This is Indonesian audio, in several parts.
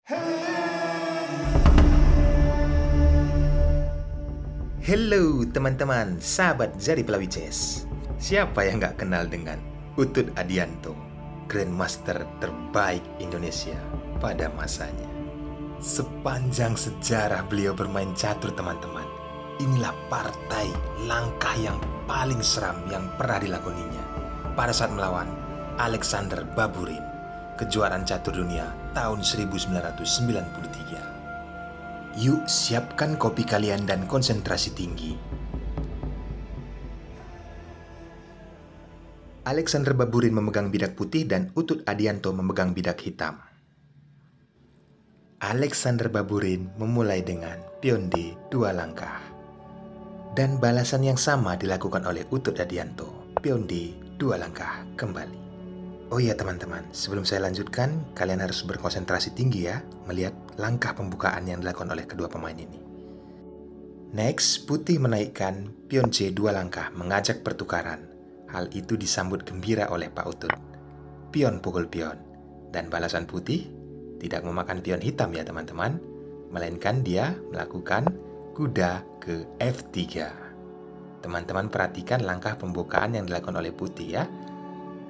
Hello teman-teman, sahabat Jari Pelawi Chess. Siapa yang nggak kenal dengan Utut Adianto, Grandmaster terbaik Indonesia pada masanya. Sepanjang sejarah beliau bermain catur teman-teman, inilah partai langkah yang paling seram yang pernah dilakoninya pada saat melawan Alexander Baburin, kejuaraan catur dunia tahun 1993. Yuk siapkan kopi kalian dan konsentrasi tinggi. Alexander Baburin memegang bidak putih dan Utut Adianto memegang bidak hitam. Alexander Baburin memulai dengan pion D 2 langkah. Dan balasan yang sama dilakukan oleh Utut Adianto, pion D 2 langkah kembali. Oh iya teman-teman, sebelum saya lanjutkan, kalian harus berkonsentrasi tinggi ya, melihat langkah pembukaan yang dilakukan oleh kedua pemain ini. Next, putih menaikkan pion C 2 langkah mengajak pertukaran. Hal itu disambut gembira oleh Pak Utut. Pion pukul pion. Dan balasan putih tidak memakan pion hitam ya teman-teman, melainkan dia melakukan kuda ke F3. Teman-teman perhatikan langkah pembukaan yang dilakukan oleh putih ya.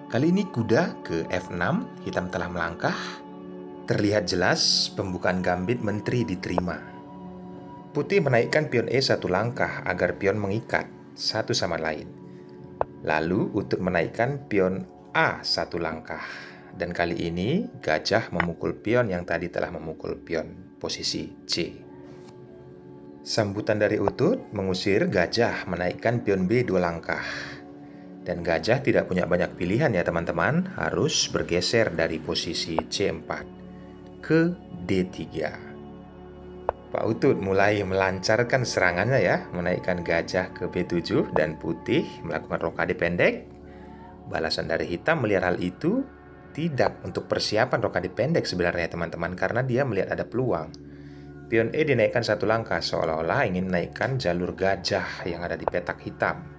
Kali ini kuda ke F6, hitam telah melangkah. Terlihat jelas pembukaan gambit menteri diterima. Putih menaikkan pion E 1 langkah agar pion mengikat satu sama lain. Lalu Utut menaikkan pion A 1 langkah. Dan kali ini gajah memukul pion yang tadi telah memukul pion posisi C. Sambutan dari Utut mengusir gajah menaikkan pion B 2 langkah. Dan gajah tidak punya banyak pilihan ya teman-teman, harus bergeser dari posisi C4 ke D3. Pak Utut mulai melancarkan serangannya ya, menaikkan gajah ke B7 dan putih melakukan rokade pendek. Balasan dari hitam melihat hal itu tidak untuk persiapan rokade pendek sebenarnya teman-teman, karena dia melihat ada peluang. Pion E dinaikkan 1 langkah seolah-olah ingin menaikkan jalur gajah yang ada di petak hitam.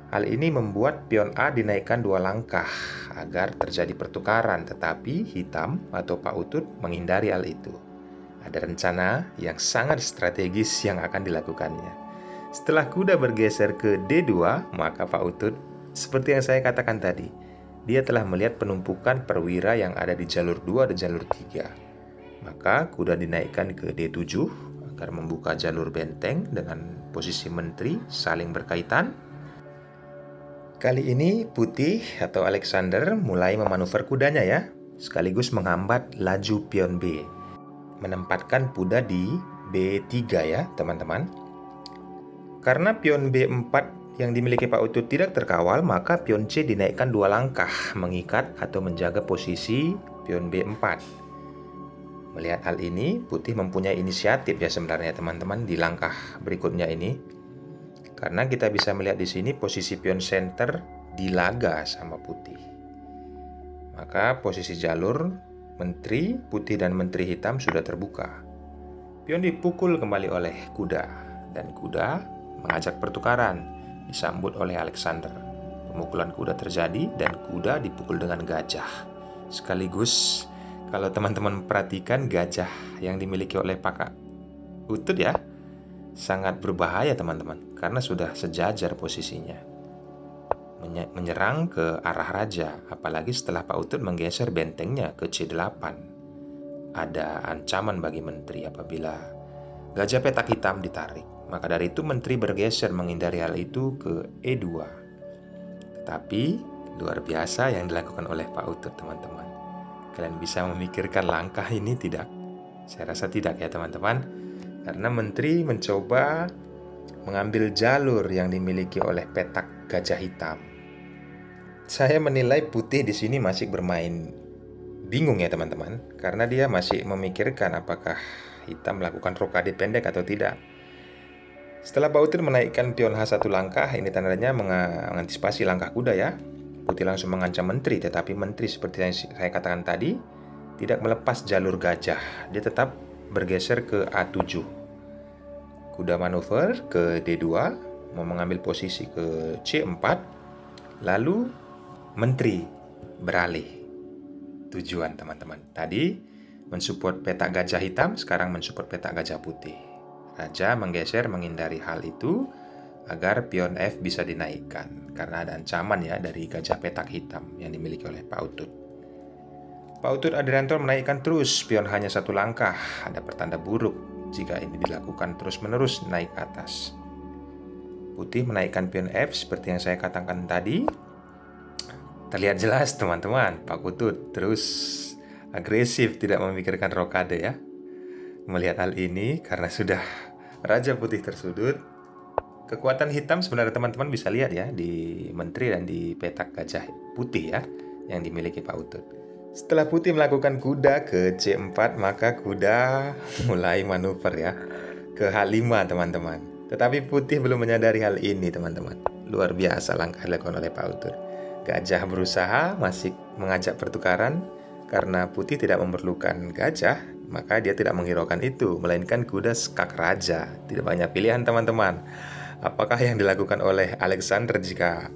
Hal ini membuat pion A dinaikkan 2 langkah agar terjadi pertukaran, tetapi hitam atau Pak Utut menghindari hal itu. Ada rencana yang sangat strategis yang akan dilakukannya. Setelah kuda bergeser ke D2, maka Pak Utut, seperti yang saya katakan tadi, dia telah melihat penumpukan perwira yang ada di jalur 2 dan jalur 3. Maka kuda dinaikkan ke D7 agar membuka jalur benteng dengan posisi menteri saling berkaitan. Kali ini putih atau Alexander mulai memanuver kudanya ya, sekaligus menghambat laju pion B. Menempatkan kuda di B3 ya teman-teman. Karena pion B4 yang dimiliki Pak Utut tidak terkawal, maka pion C dinaikkan 2 langkah mengikat atau menjaga posisi pion B4. Melihat hal ini, putih mempunyai inisiatif ya sebenarnya teman-teman di langkah berikutnya ini. Karena kita bisa melihat di sini posisi pion center dilaga sama putih. Maka posisi jalur menteri putih dan menteri hitam sudah terbuka. Pion dipukul kembali oleh kuda dan kuda mengajak pertukaran, disambut oleh Alexander. Pemukulan kuda terjadi dan kuda dipukul dengan gajah. Sekaligus kalau teman-teman perhatikan gajah yang dimiliki oleh Pak Utut ya, sangat berbahaya teman-teman, karena sudah sejajar posisinya menyerang ke arah raja, apalagi setelah Pak Utut menggeser bentengnya ke C8. Ada ancaman bagi menteri apabila gajah petak hitam ditarik. Maka dari itu menteri bergeser menghindari hal itu ke E2. Tetapi luar biasa yang dilakukan oleh Pak Utut teman-teman. Kalian bisa memikirkan langkah ini tidak? Saya rasa tidak ya teman-teman. Karena menteri mencoba mengambil jalur yang dimiliki oleh petak gajah hitam. Saya menilai putih di sini masih bermain bingung ya teman-teman, karena dia masih memikirkan apakah hitam melakukan rokade pendek atau tidak. Setelah Pak Utut menaikkan pion H1 langkah, ini tandanya mengantisipasi langkah kuda ya. Putih langsung mengancam menteri, tetapi menteri seperti yang saya katakan tadi tidak melepas jalur gajah. Dia tetap bergeser ke A7. Kuda manuver ke D2, mau mengambil posisi ke C4, lalu menteri beralih tujuan teman-teman. Tadi mensupport petak gajah hitam, sekarang mensupport petak gajah putih. Raja menggeser menghindari hal itu agar pion F bisa dinaikkan karena ada ancaman ya dari gajah petak hitam yang dimiliki oleh Pak Utut. Pak Utut Adrianto menaikkan terus pion hanya 1 langkah. Ada pertanda buruk jika ini dilakukan terus-menerus naik ke atas. Putih menaikkan pion F seperti yang saya katakan tadi. Terlihat jelas teman-teman, Pak Utut terus agresif, tidak memikirkan rokade ya. Melihat hal ini, karena sudah Raja Putih tersudut, kekuatan hitam sebenarnya teman-teman bisa lihat ya di menteri dan di petak gajah putih ya yang dimiliki Pak Utut. Setelah Putih melakukan kuda ke C4, maka kuda mulai manuver ya ke H5 teman-teman. Tetapi Putih belum menyadari hal ini teman-teman. Luar biasa langkah dilakukan oleh Pak Utut. Gajah berusaha masih mengajak pertukaran. Karena Putih tidak memerlukan gajah, maka dia tidak menghiraukan itu, melainkan kuda skak raja. Tidak banyak pilihan teman-teman. Apakah yang dilakukan oleh Alexander jika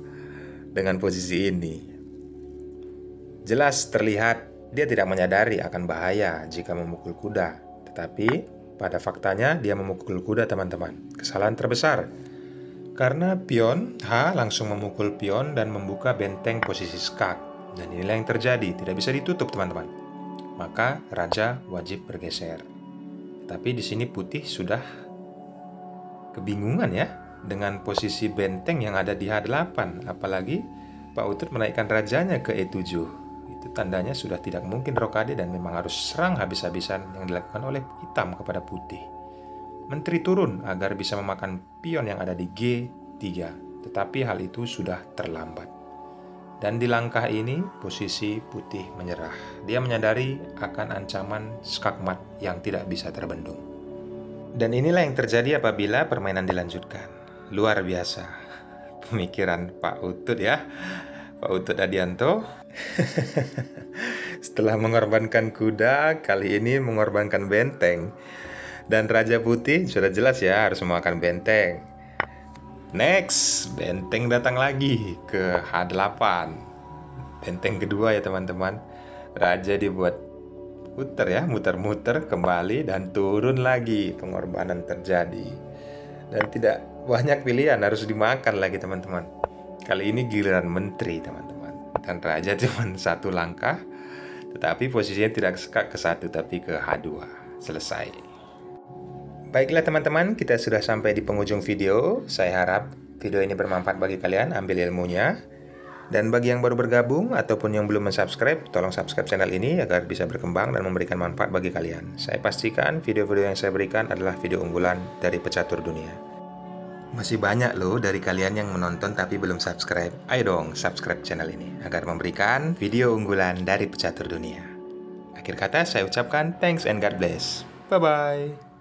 dengan posisi ini? Jelas terlihat dia tidak menyadari akan bahaya jika memukul kuda. Tetapi pada faktanya dia memukul kuda teman-teman. Kesalahan terbesar. Karena pion H langsung memukul pion dan membuka benteng posisi skak. Dan inilah yang terjadi, tidak bisa ditutup teman-teman. Maka raja wajib bergeser. Tapi di sini Putih sudah kebingungan ya dengan posisi benteng yang ada di H8. Apalagi Pak Utut menaikkan rajanya ke E7. Itu tandanya sudah tidak mungkin rokade dan memang harus serang habis-habisan yang dilakukan oleh hitam kepada Putih. Menteri turun agar bisa memakan pion yang ada di G3. Tetapi hal itu sudah terlambat. Dan di langkah ini, posisi Putih menyerah. Dia menyadari akan ancaman skakmat yang tidak bisa terbendung. Dan inilah yang terjadi apabila permainan dilanjutkan. Luar biasa. Pemikiran Pak Utut ya. Pak Utut Adianto. Setelah mengorbankan kuda, kali ini mengorbankan benteng. Dan Raja Putih sudah jelas ya harus memakan benteng. Next, benteng datang lagi ke H8. Benteng kedua ya teman-teman. Raja dibuat putar ya, muter-muter kembali dan turun lagi. Pengorbanan terjadi. Dan tidak banyak pilihan, harus dimakan lagi teman-teman. Kali ini giliran menteri teman-teman. Dan Raja cuma 1 langkah. Tetapi posisinya tidak ke 1 tapi ke H2. Selesai. Baiklah teman-teman, kita sudah sampai di penghujung video. Saya harap video ini bermanfaat bagi kalian, ambil ilmunya. Dan bagi yang baru bergabung ataupun yang belum subscribe, tolong subscribe channel ini agar bisa berkembang dan memberikan manfaat bagi kalian. Saya pastikan video-video yang saya berikan adalah video unggulan dari Pecatur Dunia. Masih banyak loh dari kalian yang menonton tapi belum subscribe. Ayo dong subscribe channel ini agar memberikan video unggulan dari Pecatur Dunia. Akhir kata saya ucapkan thanks and God bless. Bye-bye.